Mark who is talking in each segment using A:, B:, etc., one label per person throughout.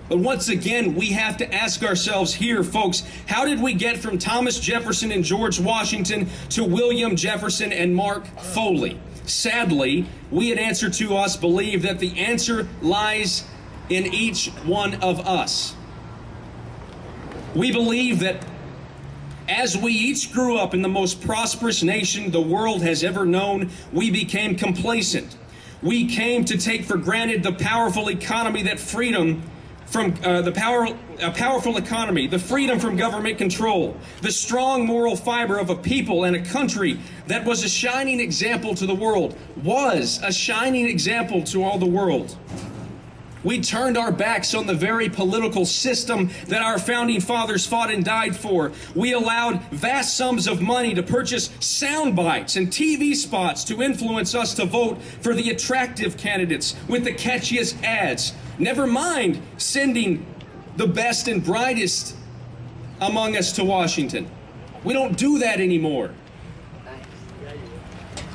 A: But once again, we have to ask ourselves here, folks, how did we get from Thomas Jefferson and George Washington to William Jefferson and Mark Foley? Sadly, we at Answer to Us believe that the answer lies in each one of us. We believe that as we each grew up in the most prosperous nation the world has ever known, we became complacent. We came to take for granted the powerful economy that freedom from a powerful economy, the freedom from government control, the strong moral fiber of a people and a country that was a shining example to the world, was a shining example to all the world. We turned our backs on the very political system that our founding fathers fought and died for. We allowed vast sums of money to purchase sound bites and TV spots to influence us to vote for the attractive candidates with the catchiest ads. Never mind sending the best and brightest among us to Washington. We don't do that anymore.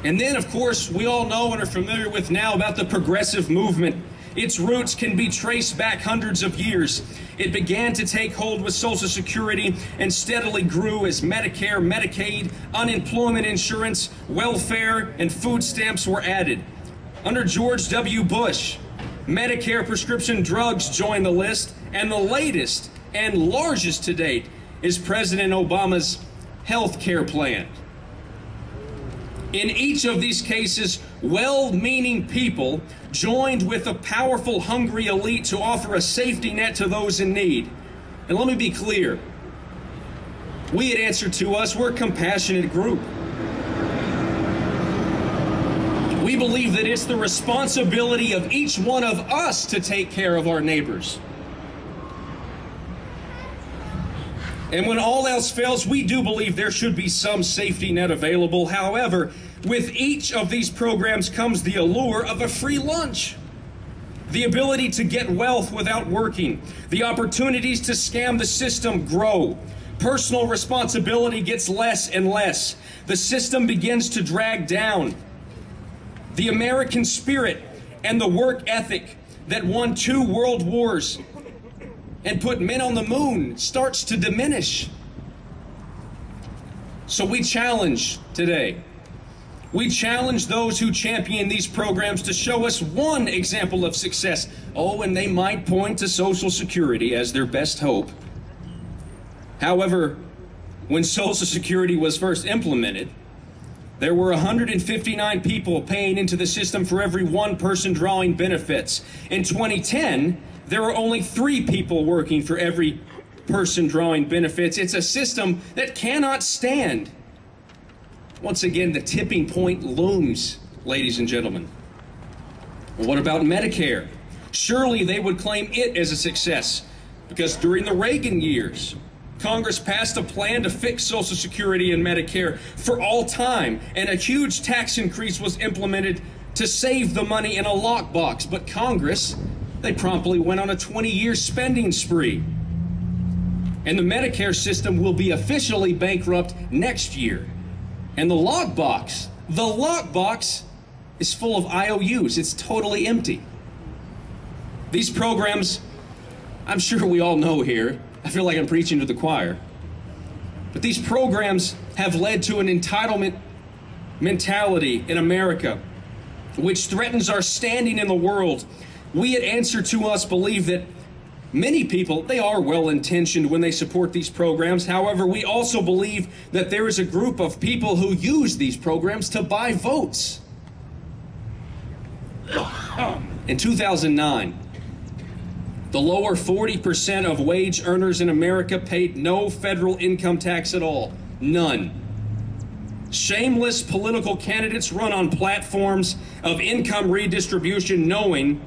A: And then, of course, we all know and are familiar with now about the progressive movement. Its roots can be traced back hundreds of years. It began to take hold with Social Security and steadily grew as Medicare, Medicaid, unemployment insurance, welfare, and food stamps were added. Under George W. Bush, Medicare prescription drugs joined the list, and the latest and largest to date is President Obama's health care plan. In each of these cases, well-meaning people joined with a powerful, hungry elite to offer a safety net to those in need. And let me be clear, we at Answer to Us, we're a compassionate group. We believe that it's the responsibility of each one of us to take care of our neighbors. And when all else fails, we do believe there should be some safety net available. However, with each of these programs comes the allure of a free lunch, the ability to get wealth without working, the opportunities to scam the system grow. Personal responsibility gets less and less. The system begins to drag down. The American spirit and the work ethic that won 2 world wars and put men on the moon starts to diminish. So we challenge today. We challenge those who champion these programs to show us one example of success. Oh, and they might point to Social Security as their best hope. However, when Social Security was first implemented, there were 159 people paying into the system for every 1 person drawing benefits. In 2010, there were only 3 people working for every person drawing benefits. It's a system that cannot stand. Once again, the tipping point looms, ladies and gentlemen. Well, what about Medicare? Surely they would claim it as a success, because during the Reagan years, Congress passed a plan to fix Social Security and Medicare for all time, and a huge tax increase was implemented to save the money in a lockbox. But Congress, they promptly went on a 20-year spending spree. And the Medicare system will be officially bankrupt next year. And the lockbox is full of IOUs. It's totally empty. These programs, I'm sure we all know here, I feel like I'm preaching to the choir, but these programs have led to an entitlement mentality in America, which threatens our standing in the world. We at Answer to Us believe that many people, they are well-intentioned when they support these programs. However, we also believe that there is a group of people who use these programs to buy votes. In 2009, the lower 40% of wage earners in America paid no federal income tax at all. None. Shameless political candidates run on platforms of income redistribution, knowing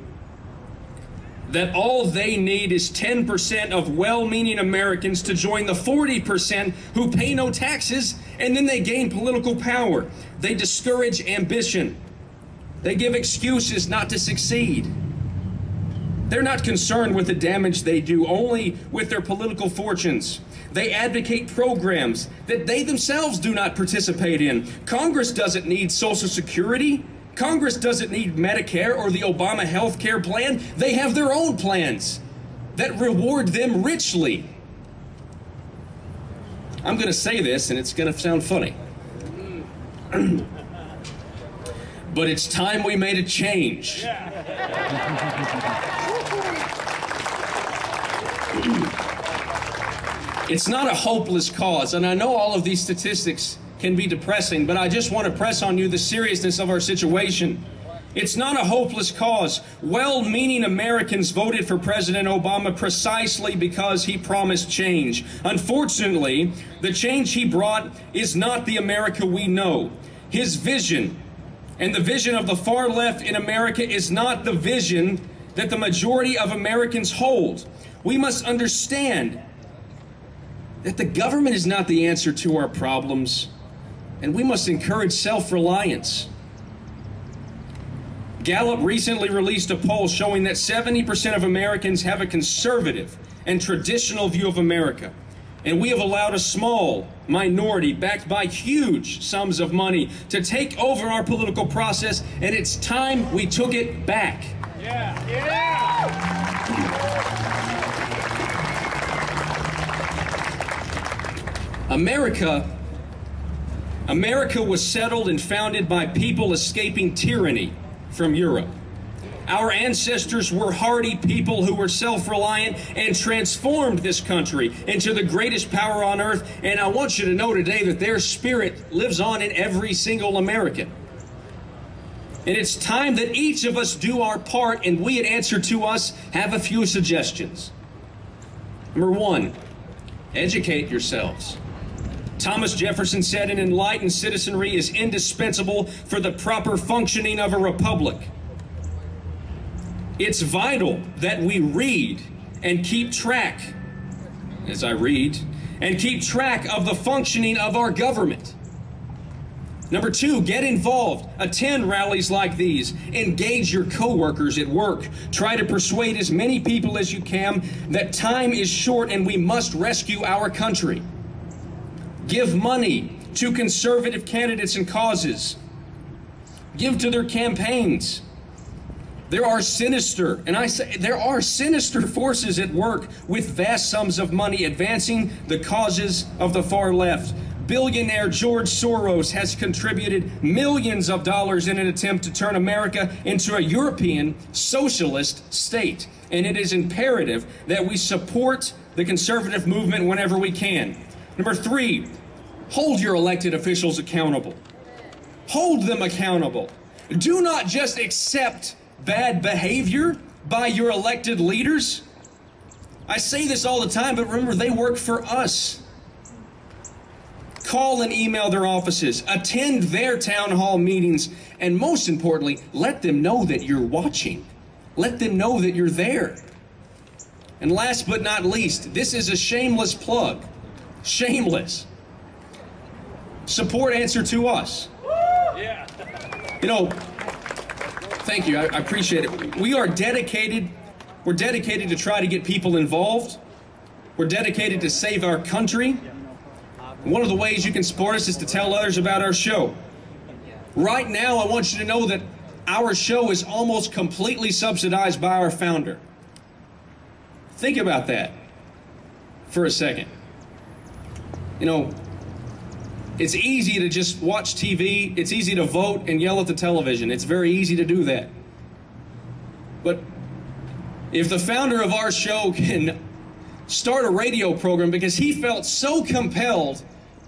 A: that all they need is 10% of well-meaning Americans to join the 40% who pay no taxes, and then they gain political power. They discourage ambition. They give excuses not to succeed. They're not concerned with the damage they do, only with their political fortunes. They advocate programs that they themselves do not participate in. Congress doesn't need Social Security. Congress doesn't need Medicare or the Obama health care plan. They have their own plans. that reward them richly. I'm going to say this, and it's going to sound funny. But it's time we made a change. It's not a hopeless cause, and I know all of these statistics can be depressing, but I just want to press on you the seriousness of our situation. It's not a hopeless cause. Well-meaning Americans voted for President Obama precisely because he promised change. Unfortunately, the change he brought is not the America we know. His vision, and the vision of the far left in America, is not the vision that the majority of Americans hold. We must understand that the government is not the answer to our problems, and we must encourage self-reliance. Gallup recently released a poll showing that 70% of Americans have a conservative and traditional view of America. And we have allowed a small minority, backed by huge sums of money, to take over our political process, and it's time we took it back. Yeah. America was settled and founded by people escaping tyranny from Europe. Our ancestors were hardy people who were self-reliant and transformed this country into the greatest power on earth. And I want you to know today that their spirit lives on in every single American. And it's time that each of us do our part, and we at Answer to Us have a few suggestions. Number one, educate yourselves. Thomas Jefferson said an enlightened citizenry is indispensable for the proper functioning of a republic. It's vital that we read and keep track, as I read, and keep track of the functioning of our government. Number two, get involved. Attend rallies like these. Engage your coworkers at work. Try to persuade as many people as you can that time is short and we must rescue our country. Give money to conservative candidates and causes. Give to their campaigns. There are sinister forces at work with vast sums of money advancing the causes of the far left. Billionaire George Soros has contributed millions of dollars in an attempt to turn America into a European socialist state. And it is imperative that we support the conservative movement whenever we can. Number three, hold your elected officials accountable. Hold them accountable. Do not just accept bad behavior by your elected leaders. I say this all the time, but remember, they work for us. Call and email their offices, attend their town hall meetings, and most importantly, let them know that you're watching. Let them know that you're there. And last but not least, this is a shameless plug. Shameless. Support Answer to Us. Yeah. You know, thank you. I appreciate it. We are dedicated. We're dedicated to try to get people involved. We're dedicated to save our country. One of the ways you can support us is to tell others about our show. Right now, I want you to know that our show is almost completely subsidized by our founder. Think about that for a second. You know, it's easy to just watch TV. It's easy to vote and yell at the television. It's very easy to do that. But if the founder of our show can start a radio program because he felt so compelled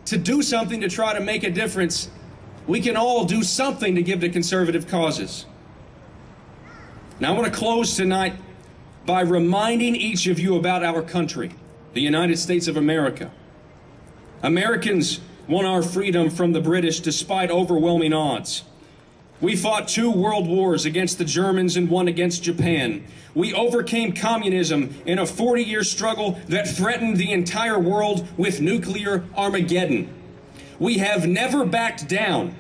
A: to do something to try to make a difference, we can all do something to give to conservative causes. Now I want to close tonight by reminding each of you about our country, the United States of America. Americans won our freedom from the British despite overwhelming odds. We fought 2 world wars against the Germans and 1 against Japan. We overcame communism in a 40-year struggle that threatened the entire world with nuclear Armageddon. We have never backed down,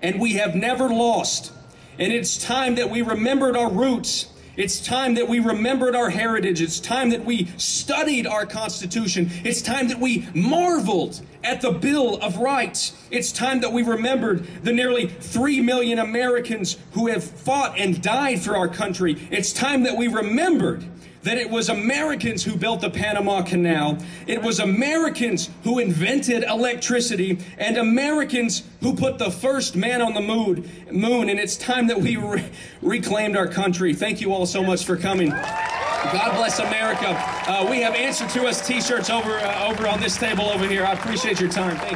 A: and we have never lost. And it's time that we remembered our roots. It's time that we remembered our heritage. It's time that we studied our Constitution. It's time that we marveled at the Bill of Rights. It's time that we remembered the nearly 3 million Americans who have fought and died for our country. It's time that we remembered that it was Americans who built the Panama Canal, it was Americans who invented electricity, and Americans who put the first man on the moon, and it's time that we reclaimed our country. Thank you all so much for coming. God bless America. We have Answer to Us t-shirts over on this table over here. I appreciate your time. Thank you.